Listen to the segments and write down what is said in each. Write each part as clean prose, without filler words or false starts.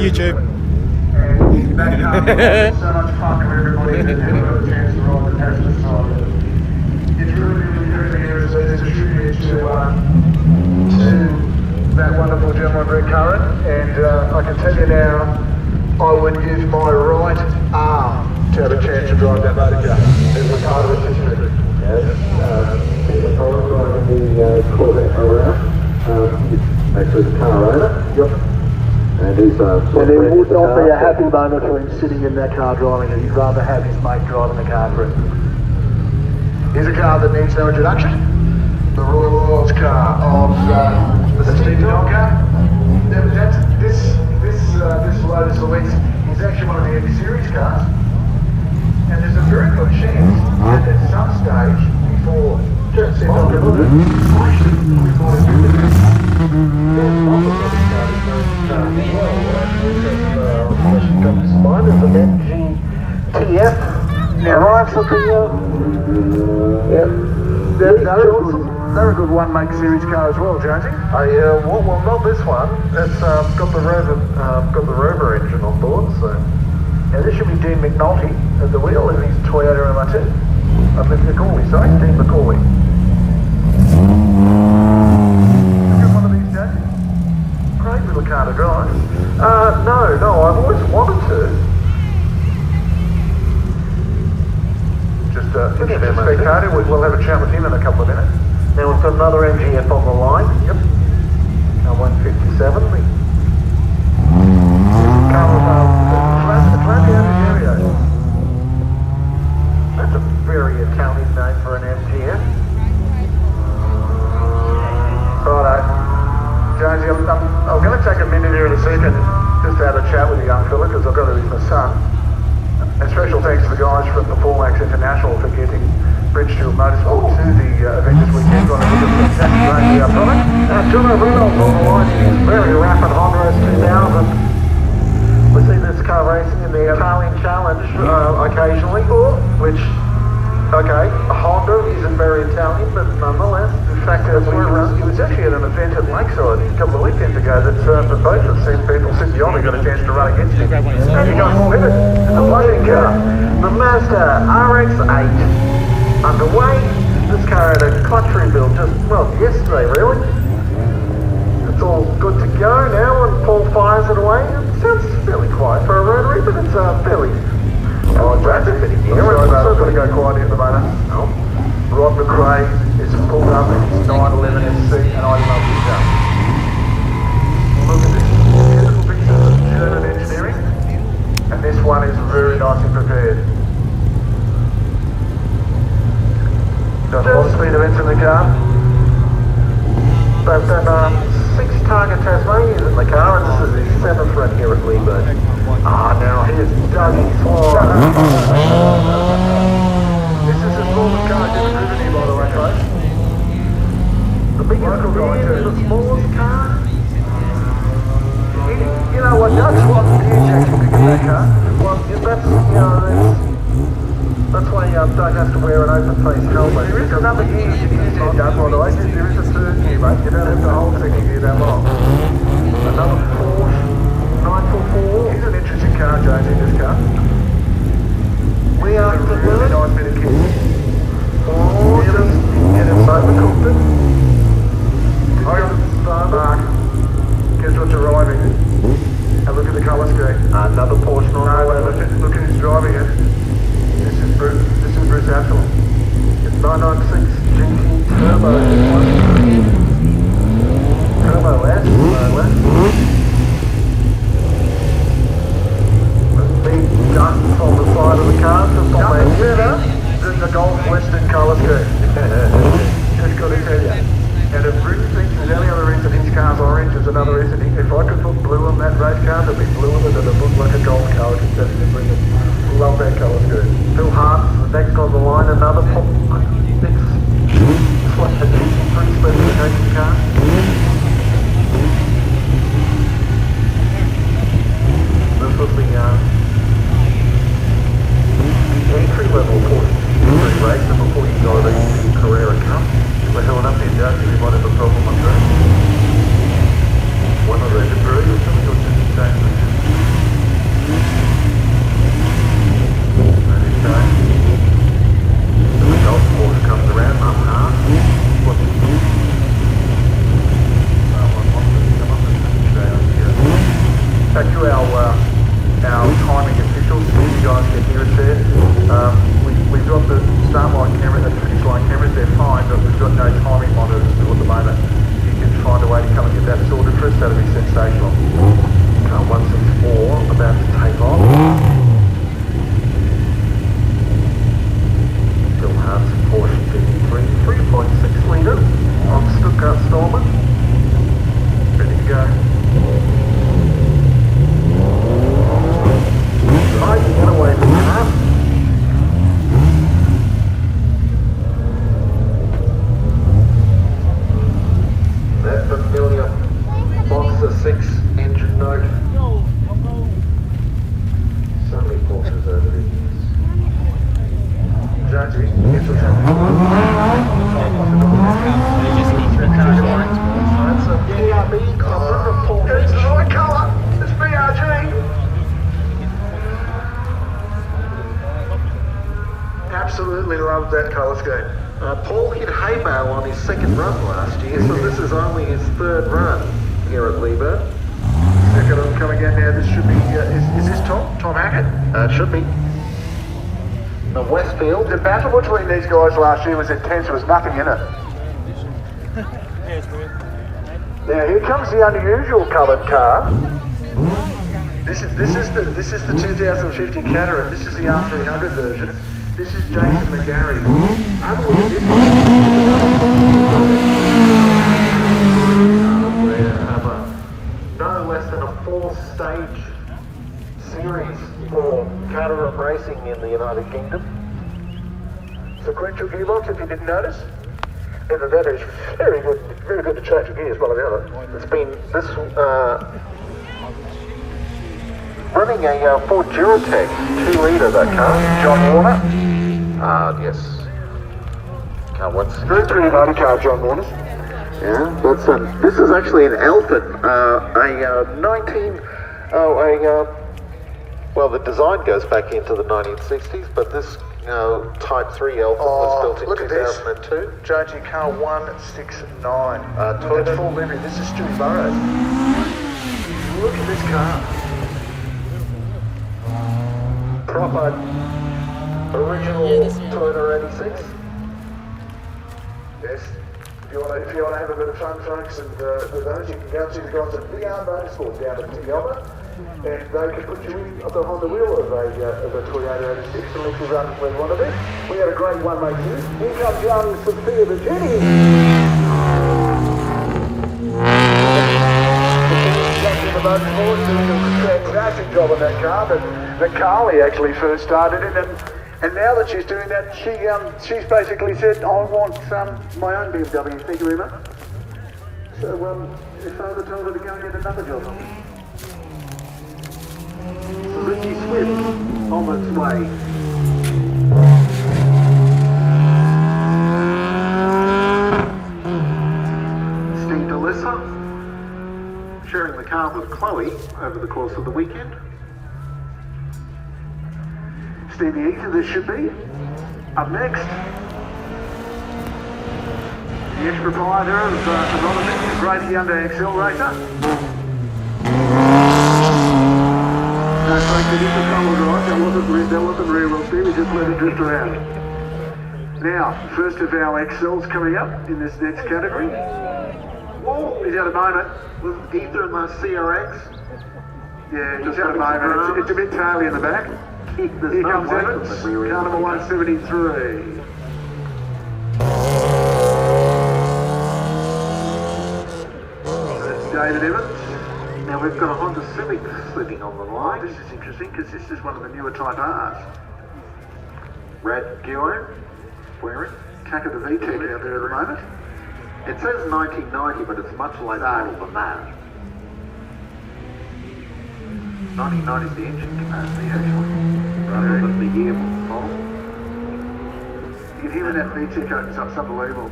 YouTube. And that car was so much fun for everybody to have a chance to ride the passenger side of it. It's really as a tribute to that wonderful gentleman, Rick Curran, and I can tell you now, I would give my right arm to have a chance to drive that motor car. It was part of its history. Peter Collins driving the Corvette around. Actually the car owner. Yep. And he's and it would not be a happy moment for him sitting in that car driving it. He'd rather have his mate driving the car for him. Here's a car that needs no introduction. The Royal Royals car of the Steve car. This Lotus Elise is actually one of the X Series cars. And there's a very good chance that at some stage before mine is an MGTF. Now, Ryan's looking, they're a good one-make series car as well, Jonesy. well, not this one. It's got the Rover engine on board, so. Now this should be Dean McNulty at the wheel in his Toyota MR2. McCauley, sorry, Dean McCauley. Got one of these, Jonesy? Great little car to drive. No, I've always wanted to. Just speak Cardi, we'll have a chat with him in a couple of minutes. Now we've got another MGF on the line. Yep. 157. That's a very Italian name for an MGF. Righto. Jonesy, I'm going to take a minute here in a second just to have a chat with the young fella because I've got to with my son. And special thanks to the guys from Performax International for getting Bridgestone Motorsport to the event this weekend. Got a look at the exact range of our product. John Reynolds on the line. He's very rapid Honda S2000. We see this car racing in the Italian Challenge occasionally, which, okay, Honda isn't very Italian, but nonetheless. In fact, it was actually at an event at Lakeside a couple of weekends ago that both of seen people sit beyond and got a chance to run against him. And he got with it. It's a bloody car. The Mazda RX-8 underway. This car had a clutch rebuild just, yesterday really. It's all good to go now and Paul fires it away. It sounds fairly quiet for a rotary, but it's fairly... That's a bit in here. I've got to go quiet at the moment. Oh. Rod McRae is pulled up in his 911 SC and I love his gun. Look at this beautiful piece of German engineering, and this one is very nicely prepared. Got high speed events in the car. But 6 target Tasmanians in the car, and this is his 7th run here at Leyburn. Now here's Dougie Swan. This is his smallest car I've ever driven here, by the way, folks. The biggest car, the smallest car. You know what? That's what the injection could get that car. Well, that's why Doug has to wear an open face helmet. There is another gear you can use here, Doug, by the way. There is a third gear, mate. You don't have to hold second gear that long. Another Porsche 944. Here's an interesting car, Jonesy, this car. We are a really nice bit of kit. Oh, just get it overcooked it. Mark, guess what's arriving? Have a look at the colour scheme. Another Porsche 911. Look at who's driving it. This is Bruce Ashland. It's 996 GT Turbo. Turbo S, no less. The big guns on the side of the car, just on the center. This is the Golf Western colour scheme. Just got to tell you. And if Bruce thinks there's any other reason his car's orange, there's another reason. If I could put blue on that race car, there'd be blue in it and it'd look like a golf car. I can tell you, bring it. Love that colour scheme. Phil Hart's next on the line, another pop. It's like a GT3 specification car. This was the entry-level Porsche racer before you got the Carrera Cup. We're held up here, Joe, if you might have a problem on that. One of those degrees or something, or just change the start line camera and finish line cameras, they're fine, but we've got no timing monitors at the moment. If you can find a way to come and get that sorted for us, that'd be sensational. Car 164 about to take off. Still has Porsche 53, 3.6 litre on Stuttgart Stallman. Ready to go. Right, get away from the car. That familiar Boxer 6 engine note. So many Porsches over the years. Judgy, guess what's happening? That's a PRB colour from Paul. It's the right colour. It's BRG. Absolutely love that colour scheme. Paul hit hay bale on his second run last year, so this is only his third run here at Leyburn. Second one coming in now. This should be. Is this Tom? Tom Hackett? It should be. The Westfield. The battle between these guys last year was intense. There was nothing in it. Now here comes the unusual coloured car. This is the 2050 Cataract. This is the R300 version. This is Jason McGarry. No less than a 4-stage series for Cataract racing in the United Kingdom. Sequential gearbox, if you didn't notice. And that is very good to change the gears, one or the other. It's been running a Ford Duratec 2-litre, that car. John Warner. Yes. Car 160. Very pretty motor car, John Warner's. Yeah, that's this is actually an Alpin, well, the design goes back into the 1960s, but this Type 3 Alpin was built in 2002. Jonesy, car 169. That's full livery. This is Stewie Burrows. Look at this car. Proper original Toyota 86. Yes. If you want to have a bit of fun, folks, and with those, you can go and see the guys at DJR Motorsport down at Tigelba, and they can put you in behind the wheel of a Toyota 86 and let you run where you want to be. We had a great one, mate. Here comes young Sophia Virginia. The motorsport doing a fantastic job on that car, but Carly actually first started it, and now that she's doing that, she's basically said, I want my own BMW, thank you very much. So his father told her to go and get another job. Ricky Swift on its way. Steve DeLissa sharing the car with Chloe over the course of the weekend. Stevie Eater, this should be. Up next, the ex-proprietor of Anonymous, the great Hyundai XL racer. No, folks, it is a colour drive. That wasn't real well, Stevie, just let it drift around. Now, first of our XLs coming up in this next category. Oh, he's had a moment. Was either in the CRX? Yeah, just had a moment. It's a bit taily in the back. Here comes Evans, car number 173. That's David Evans. Now we've got a Honda Civic sitting on the line. This is interesting because this is one of the newer Type R's. Red Guo, wearing. Kaka the VTEC out there at the moment. It says 1990, but it's much later model than that. 1990 is the engine capacity, actually, rather than the year model. You can hear when that VTEC opens up, it's unbelievable.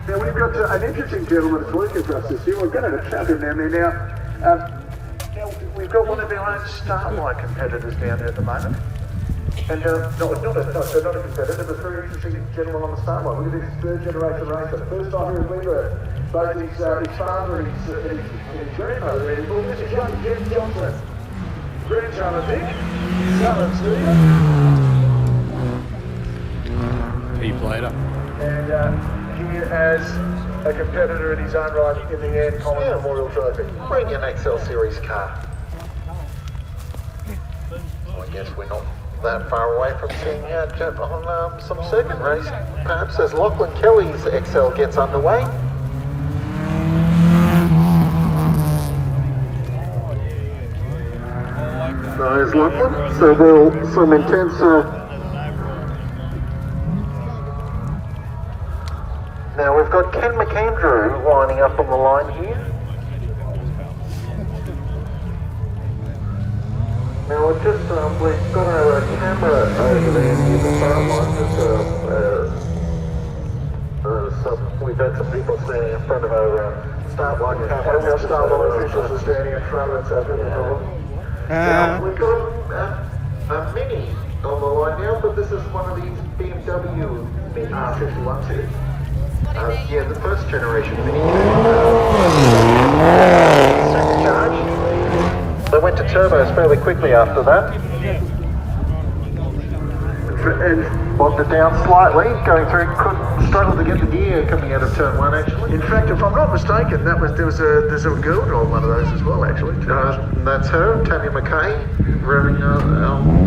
Now we've got an interesting gentleman that's working for us this year. We're going to have a chat with him down there now. We've got one of our own Starlight competitors down there at the moment. And not a competitor, but a very interesting gentleman on the Starlight. Look at this third generation racer. First time here in Leyburn. Both his father and his grandmother. This is young Jeff Johnson. grandson of Nick, son of Stephen. P-plater. And here as a competitor in his own right in the Ann Collins Memorial Trophy. Bring an XL Series car. Well, I guess we're not that far away from seeing Jeff on some second race. Perhaps as Lachlan Kelly's XL gets underway. There's Lachlan. So some intense. Now we've got Ken McAndrew lining up on the line here. Now we've just we've got our camera over there near the start line. We've had some people standing in front of our start line camera. And our start line officials are standing in front of us over the door. Now we've got a Mini on the line now, but this is one of these BMW Mini 51 series. Yeah, the first generation Mini. Supercharged. They went to turbos fairly quickly after that. And bogged it down slightly, going through, struggled to get the gear coming out of turn one actually. In fact, if I'm not mistaken, there's a girl drive one of those as well actually. That's her, Tammy McKay, revving our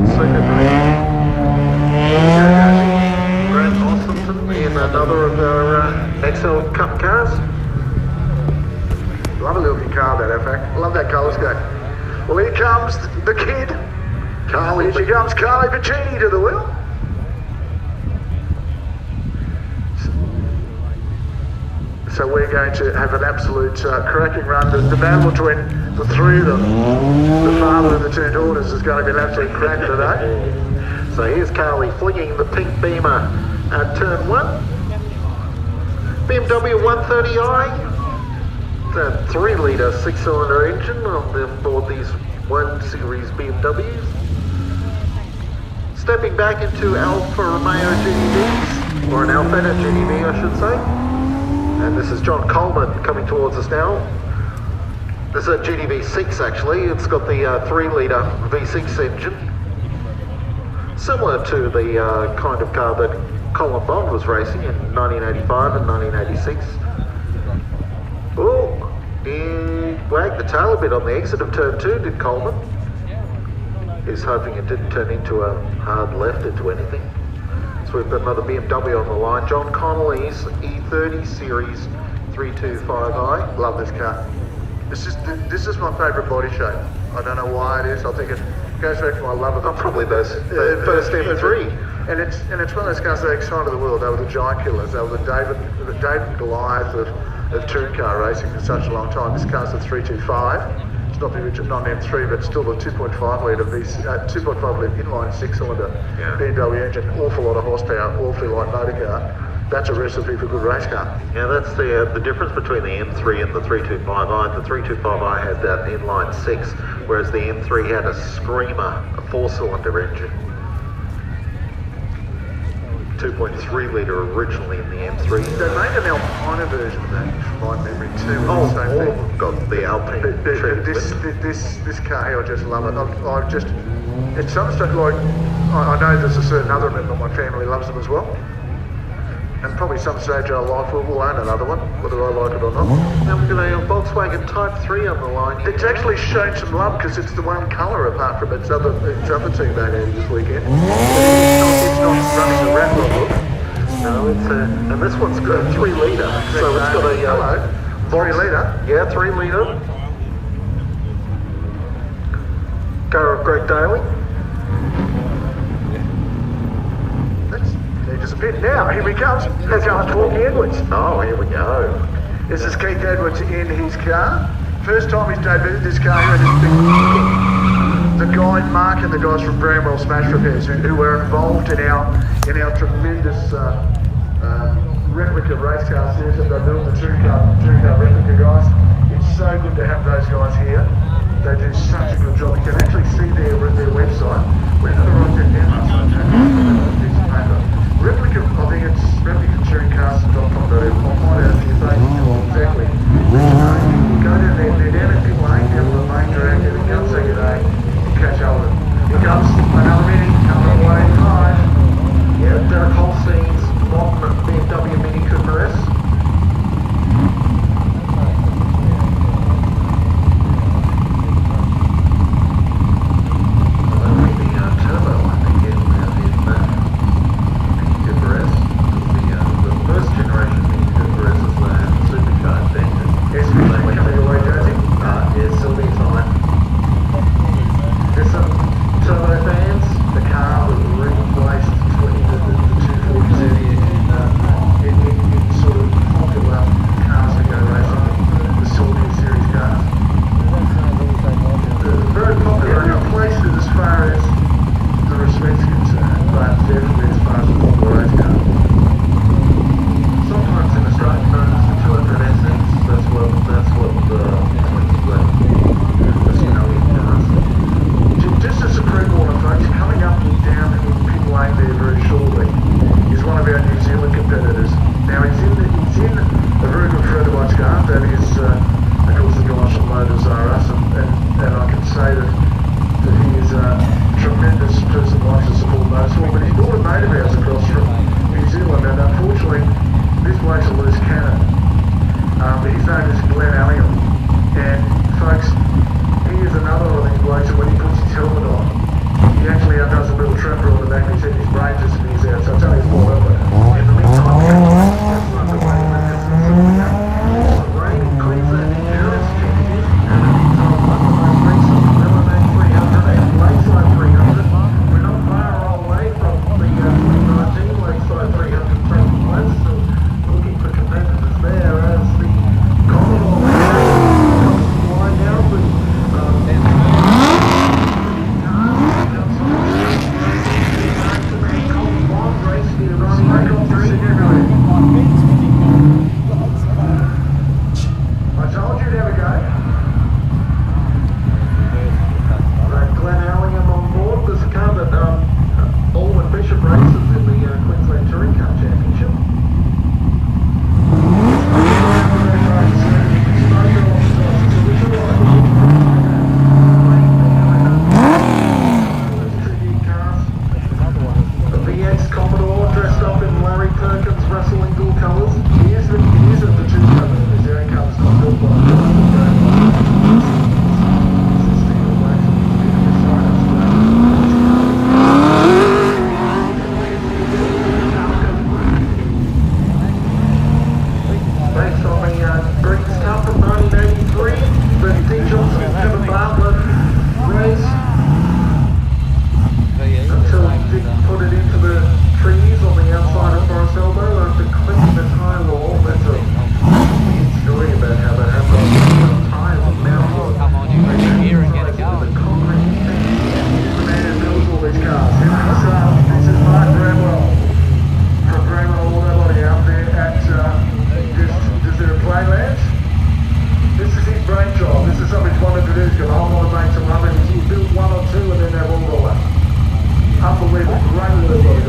second race. Grant Austin in another of our XL Cup cars. Lovely looking car that, in fact. Love that colour scheme. Well, here comes the kid. Here she comes, Carly Piccini to the wheel. So we're going to have an absolute cracking run. The battle between the three of them, the father and the two daughters, is going to be an absolute crack today. So here's Carly flinging the pink Beamer at turn one. BMW 130i. It's a 3-litre 6-cylinder engine on board these 1 Series BMWs. Stepping back into Alfa Romeo GTVs, or an Alfetta GTV I should say. And this is John Coleman coming towards us now. This is a GTV 6 actually. It's got the 3-litre V6 engine. Similar to the kind of car that Colin Bond was racing in 1985 and 1986. Oh, he wagged the tail a bit on the exit of turn 2, did Coleman. He's hoping it didn't turn into a hard left into anything. So we've got another BMW on the line. John Connolly's E30 Series 325i. Love this car. This is my favourite body shape. I don't know why it is. I think it goes back to my love of it. Probably the first M3. And it's one of those cars that excited the world. They were the giant killers. They were the David and Goliath of touring car racing for such a long time. This car's a 325. It's not the original, not an M3, but still a 2.5 litre inline 6-cylinder BMW engine. Awful lot of horsepower, awfully light motor car. That's a recipe for a good race car. Yeah, that's the difference between the M3 and the 325i. The 325i had that inline 6, whereas the M3 had a screamer, a 4-cylinder engine. 2.3 litre originally in the M3. They made an Alpina version of that, from my memory too. Oh, all of them got the Alpine. This car here, I just love it. I've just, it's some stage like, I know there's a certain other member of my family loves them as well. And probably some stage of our life we'll own another one, whether I like it or not. Now we've got a Volkswagen Type 3 on the line. It's actually shown some love because it's the one colour apart from its other team that had this weekend. It's not running the rat look. No, it's and this one's got a 3 litre. So it's got a 3 litre. Yeah, 3 litre. Car of Greg Daly. Disappeared. Now, here he comes. Here comes Walkie Edwards. Oh, here we go. This is Keith Edwards in his car. First time he's debuted this car here. The guy, Mark and the guys from Bramwell Smash Repairs who were involved in our tremendous replica race car series that they built, the touring car replica guys. It's so good to have those guys here. They do such a good job. You can actually see their website. Where did I write that down? Replica, I think it's replicatouringcars.com.au. I'll find out if you say exactly. Go down there, they're down at Pit Lane, down on the main drag, and come second day, catch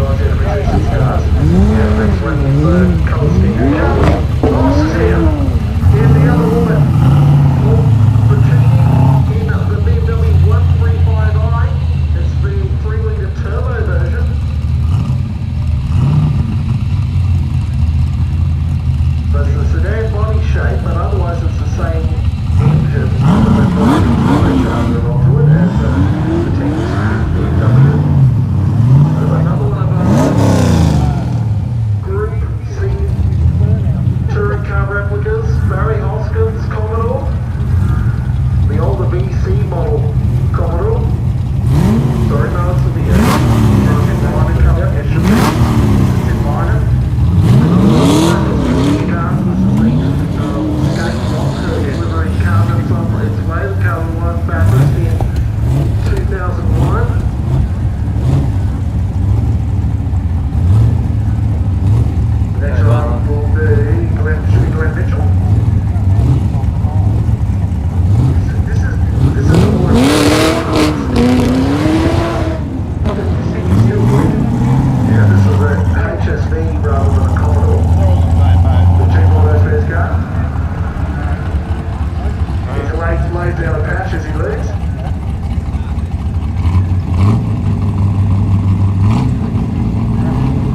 guys here to research these cars. Yeah, that's when the colour scheme comes. Ross is here. Here's the other woman. The team in the BMW 135i, it's the 3-litre turbo version. So it's the sedan body shape, but otherwise it's the same engine with a turbocharger onto it as the team's BMW. There's another one of our Group C touring car replicas, Barry Hoskins Commodore, the older BC model Commodore. Sorry, no, it's the Minor colour, it should be. It's in minor. Delivering carbon from its way, the carbon was backwards in 2001. Next one will be Glenn Mitchell. This is all Yeah, this is a HSV rather than a Commodore. the Team Penske car. He's laid down a patch as he leaves.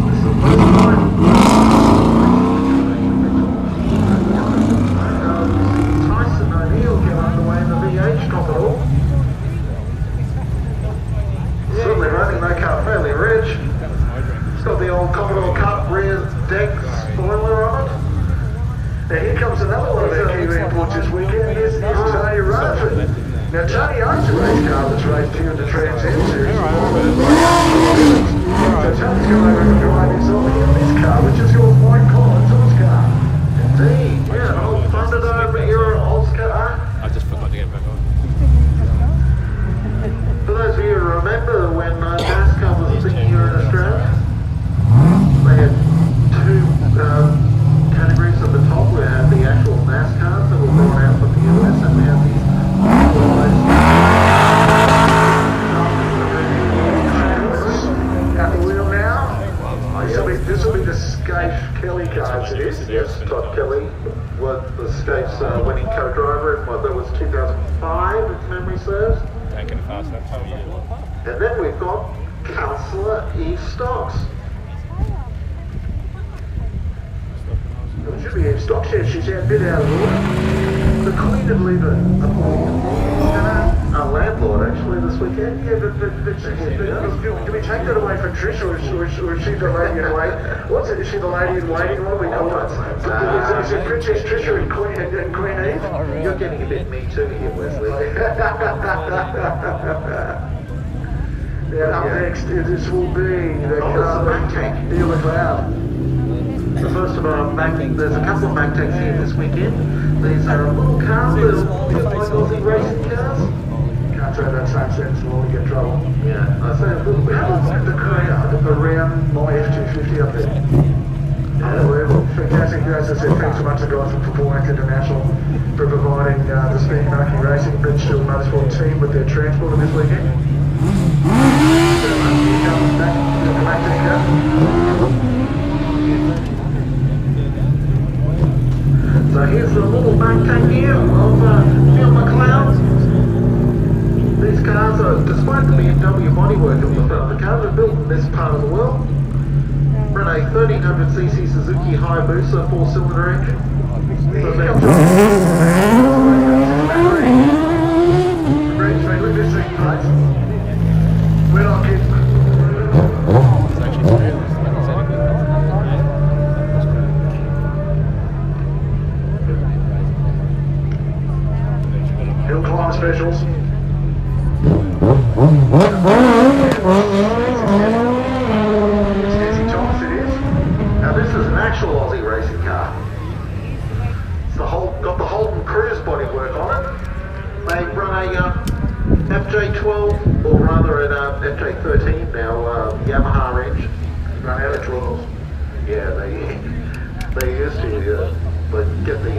This is the first time. Tyson O'Neill get underway in the VH Commodore. Certainly running that car fairly rich. It's got the old Commodore Cup rear deck spoiler on it. Now here comes another one of our Kiwi imports this weekend. This is Tony Rafin. Now Tony owns a race car that's raced here in the Trans Am Series. So Tony's going over and drive himself in this car, which is your Mike Collins Oscar. Indeed, yeah, an old Thunderdome era Oscar. I just forgot to get back on. For those of you who remember when NASCAR was a thing here in Australia, they had two categories at the top. We had the actual NASCARs that were brought out from the US, and we had these At the wheel now. This will be the Scaife Kelly car, it is. Yes, Todd Kelly was the Scape's winning co-driver in what that was 2005, if memory serves. Taking fast that time, yeah. And then we've got Councillor Eve Stocks. It should be in stock shed. She's a bit out of order. The Queen of Leyburn. A landlord actually this weekend. Yeah, but do we take that away from Trish, or is she the lady in waiting? What's it? Is she the lady in waiting? What do we call it? Is it Princess Trisha and Queen Eve? You're getting a bit me too here, Wesley. Up next, this will be the Mac Tank. Deal McLeod. The first of our there's a couple of Mac Tanks here this weekend. These are little cars, little like Aussie racing cars. Can't say that same sentence, we'll only get trouble. Yeah, I say a little bit. How long's the crowd around my F250 up there? Unbelievable. Fantastic. As I said, thanks so much to guys from Performance International for providing the Speed Marking Racing British Motorsport team with their transporter this weekend. So here's the little Mac Tank here of Phil McLeod. These cars are, despite the BMW bodywork of the front of the car, they're built in this part of the world. Run a 1300cc Suzuki Hayabusa 4-cylinder engine. We're not kidding. It's actually real. Hill climb specials. Now this is an actual Aussie racing car. It's got the Holden Cruise bodywork on it. They run a FJ12, or rather an FJ13 now, Yamaha engine. Run out of 12s. Yeah, they used to get the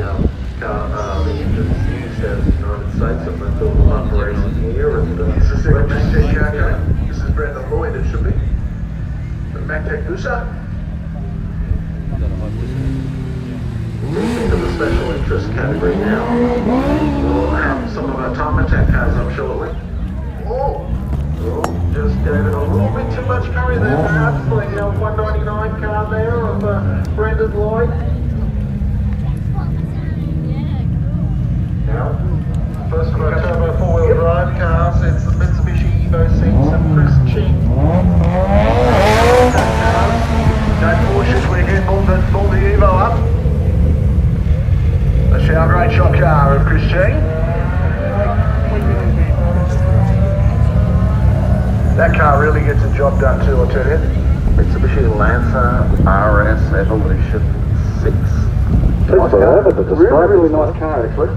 engines used out of the United States and then build them up for racing here. And This is the second Mac Tank car. This is Brendan Lloyd, it should be. MacTech USA. Into the special interest category now. We'll have some of our time attack cars up shortly. Oh, Just gave it a little bit too much curry there, perhaps. The 199 car there of Brendan Lloyd. Now, first of our turbo four-wheel drive cars, it's the Mitsubishi Evo 6 and Chris Ching. no Porsches, we're getting all the Evo up. That's our great shot car of Chris Ching. That car really gets the job done too, I tell you. Mitsubishi Lancer RS Evolution 6. Nice car. Really nice car actually.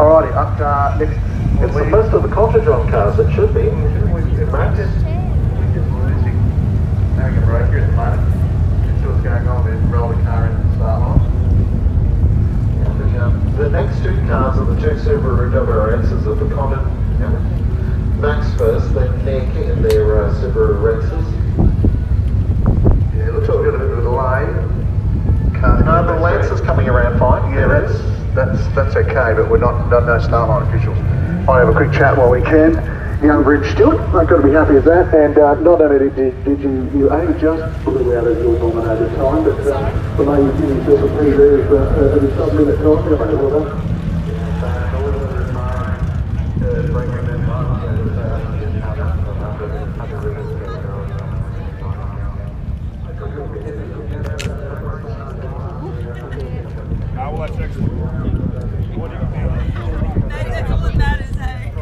Alrighty, up next. It's the first of the Contadron cars, it should be. We're just losing. Having a break here at the moment. See what's going on with roll the car into the start line. The next two cars are the two Subaru WRXs of the Condon. Max first, then Nick in their Subaru Rexes. Yeah, looks like we've got a bit of a delay. No, the Lancer's coming around fine. Yeah, that's okay, but we're not no start line officials. I'll have a quick chat while we can. Young Bridge Stewart, I've got to be happy with that. And not only did you only just pull it out of your nominated time, but the lady you did yourself a pretty there at a sub-minute time. Well done. Well, that's excellent. What do you think? That's all that matters, hey?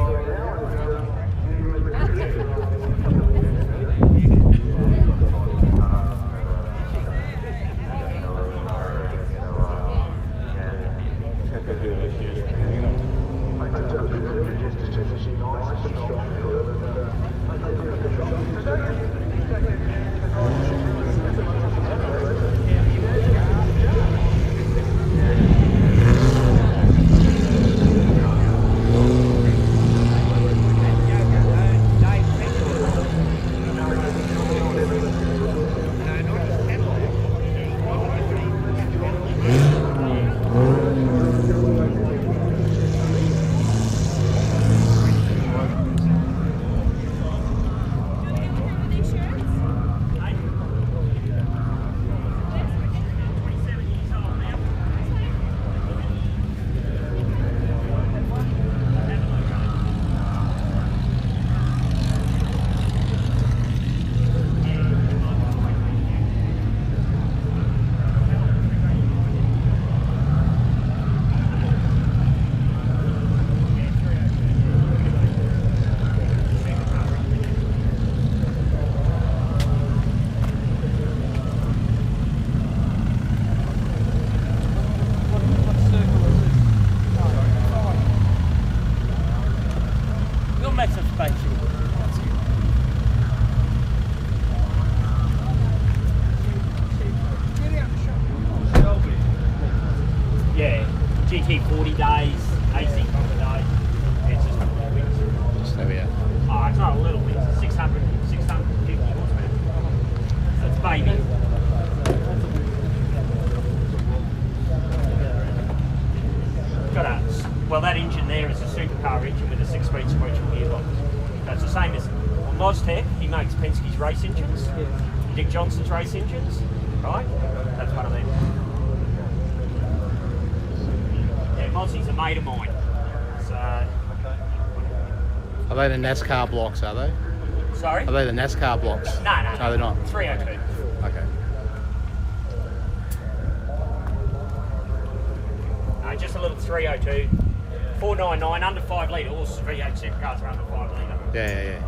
Yeah, GT 40 days, AC couple of days. It's just 4 weeks. Just there we are. Oh, it's not a little bit. It's 650 horsepower. So it's baby. Well, that engine there is a supercar engine with a 6-speed sequential gearbox. That's the same as on Moztec. He makes Penske's race engines, Dick Johnson's race engines, right? That's one of them. Yeah, Mozzie's a mate of mine. So. Are they the NASCAR blocks, are they? Sorry? Are they the NASCAR blocks? No, No, they're not. 302. Okay. Just a little 302. 499, under 5 litre. All V8 supercars are under 5 litre. Yeah.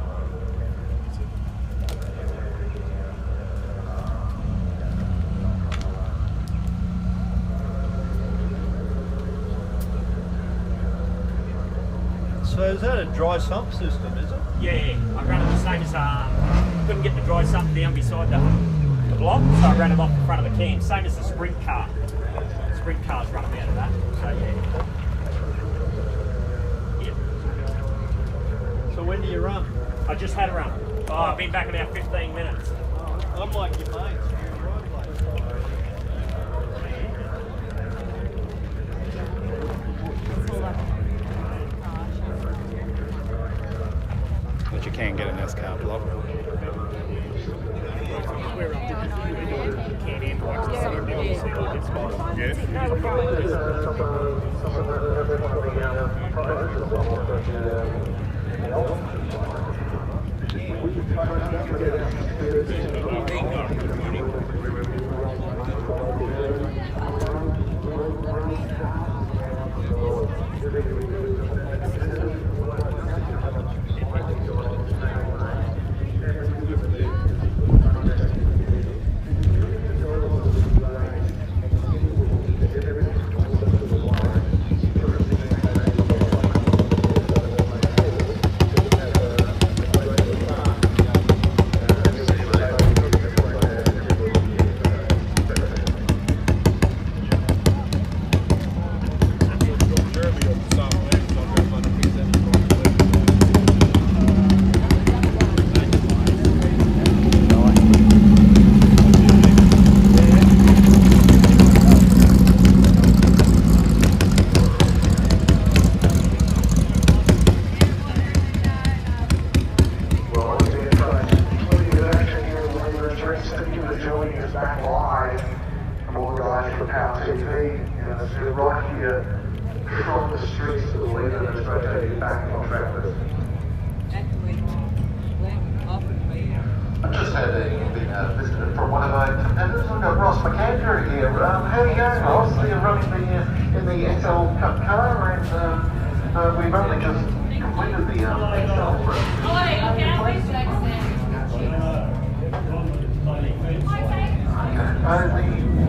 So is that a dry sump system, is it? Yeah. I ran it the same as, couldn't get the dry sump down beside the block, so I ran it off the front of the can. Same as the sprint car. Sprint cars run them out of that. So yeah. So when do you run? I just had a run. Oh, I've been back about 15 minutes. I'm like your mates. But you can get an S-car block.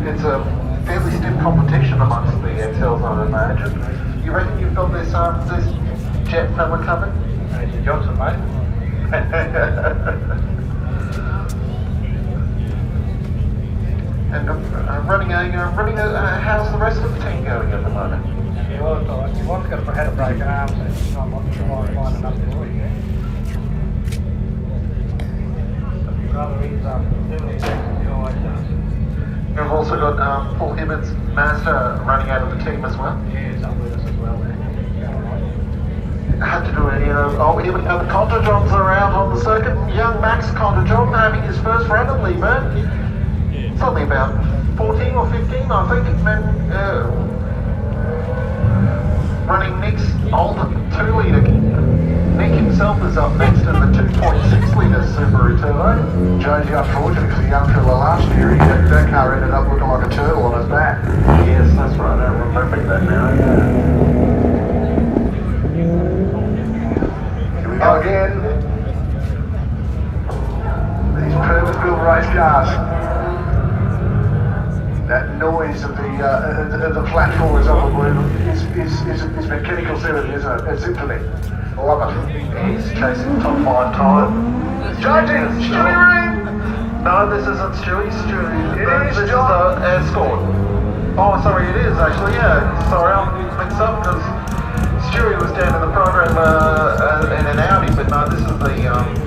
It's a fairly stiff competition amongst the XLs, I imagine. You reckon you've got this jet fella covered? Johnson, mate. And how's the rest of the team going at the moment? Yeah, well, it's all right. Your wife's had a broken arm, so she's not fine enough to do it yet. Your brother is doing exactly always does. You've also got Paul Hibbert's Mazda running out of the team as well. Yeah, it's up with us as well there. Had to do any of here we go, the Contajohns are out on the circuit. Young Max Contajohn having his first run at Leyburn. It's only about 14 or 15, I think. Running Nick's older 2-litre. Nick himself is up next in the 2.6-litre Subaru Turbo. Jonesy, unfortunately, for the young fella last year, that car ended up looking like a turtle on his back. Yes, that's right. I remember that now. Here we go again. These purpose-built race cars. That noise of the flat floors up on Blue is mechanical symphony, isn't it? It's symphony. I love it. He's chasing top 5 time. Judging, Stewie Ring! No, this isn't Stewie. It is, This John. is the Escort. Oh, sorry, it is actually, yeah. Sorry, I'm mixed up because Stewie was down in the program in an Audi, but no, this is the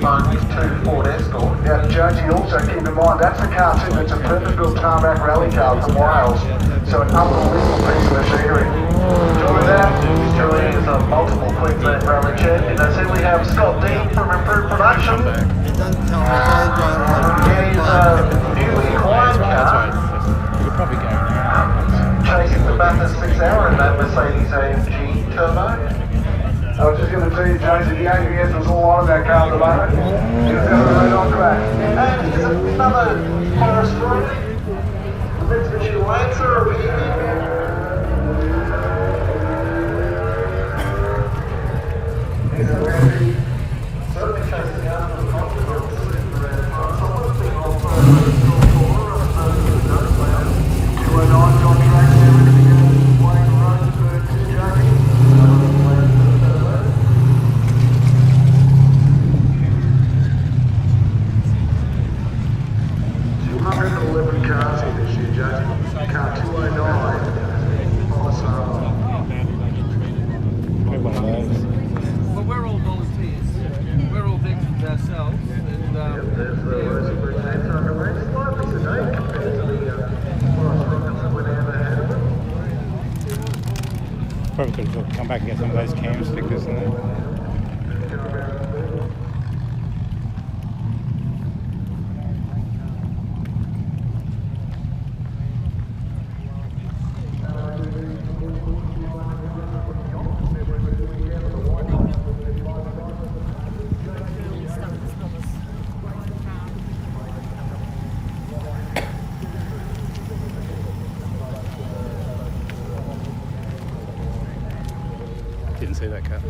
Mark 2 Ford Escort. Yeah, Jonesy, also keep in mind, that's the car too, that's a purpose-built tarmac rally car from Wales. So an unbelievable piece of machinery. Join that. Stewie is a multiple Queensland Rally champion. As here we have Scott Dean from Improved Production. It doesn't tell me. He's a newly acquired car. You'll probably go now. Chasing the Bathurst 6 Hour in that Mercedes AMG Turbo. I was just going to tell you, Jonesy, the ABS was all on that car at the moment. It was going right on track. And is it another Forester? The Mitsubishi Lancer or certainly chasing out of the confidence. Cars here this year, Jonesy. Car 209. probably could have come back and get some of those cam stickers in there. Didn't see that car.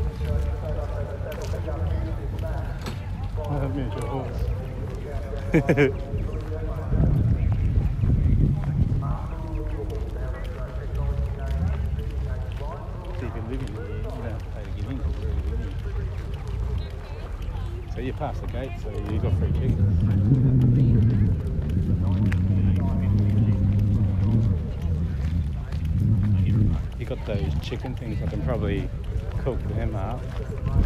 Oh, that miniature horse. You can live in here, you don't have to pay to get in, because you're already living here. So you pass the gate, so you got free tickets. You got those chicken things, I can probably cook them up.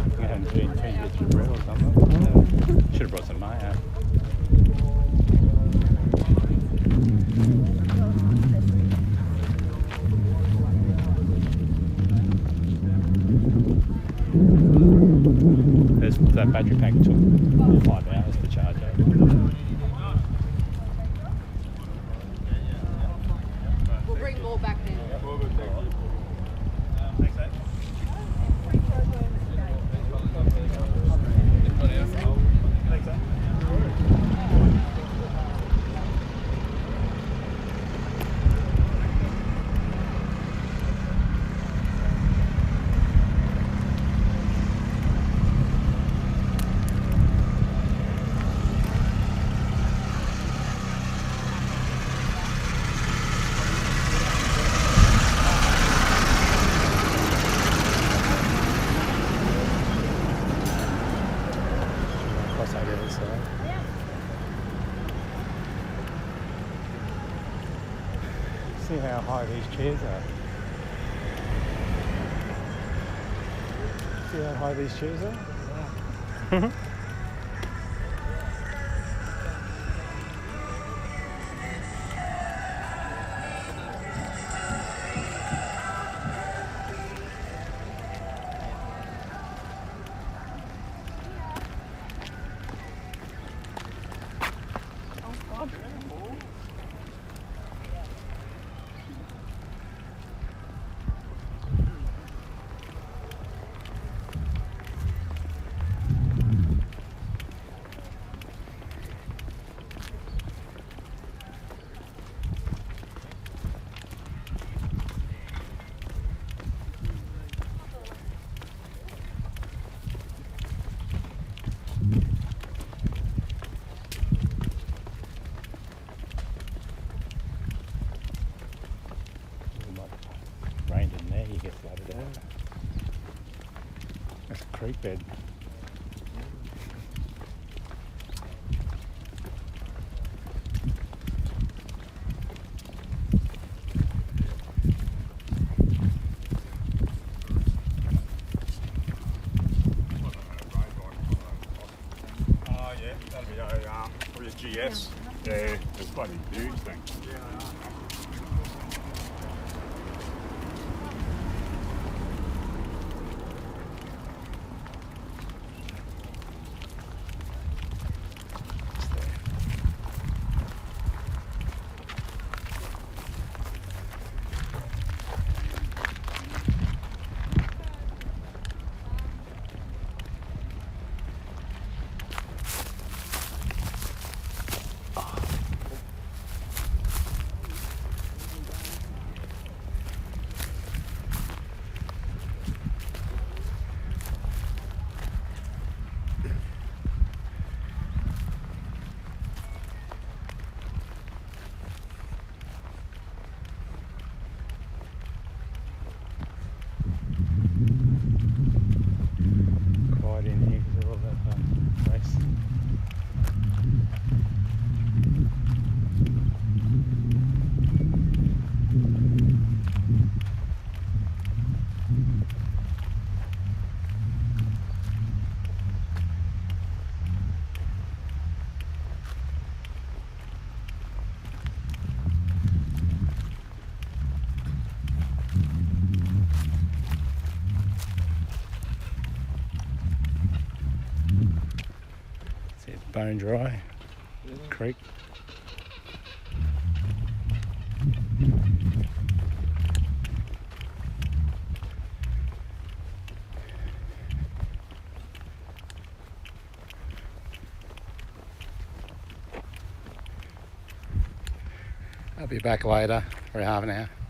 You can have them change it to bread or something. Should have brought some mayo. That battery pack took 5 hours to charge up. We'll bring more back then. Thanks, eh? Thanks, eh? Cross over this side. See how high these chairs are. See how high these chairs are? Rained in there, you get flooded out. That's a creek bed. Oh, yeah, that'll be probably a GS. Yeah, it's bloody huge thing. bone dry creek. I'll be back later for half an hour.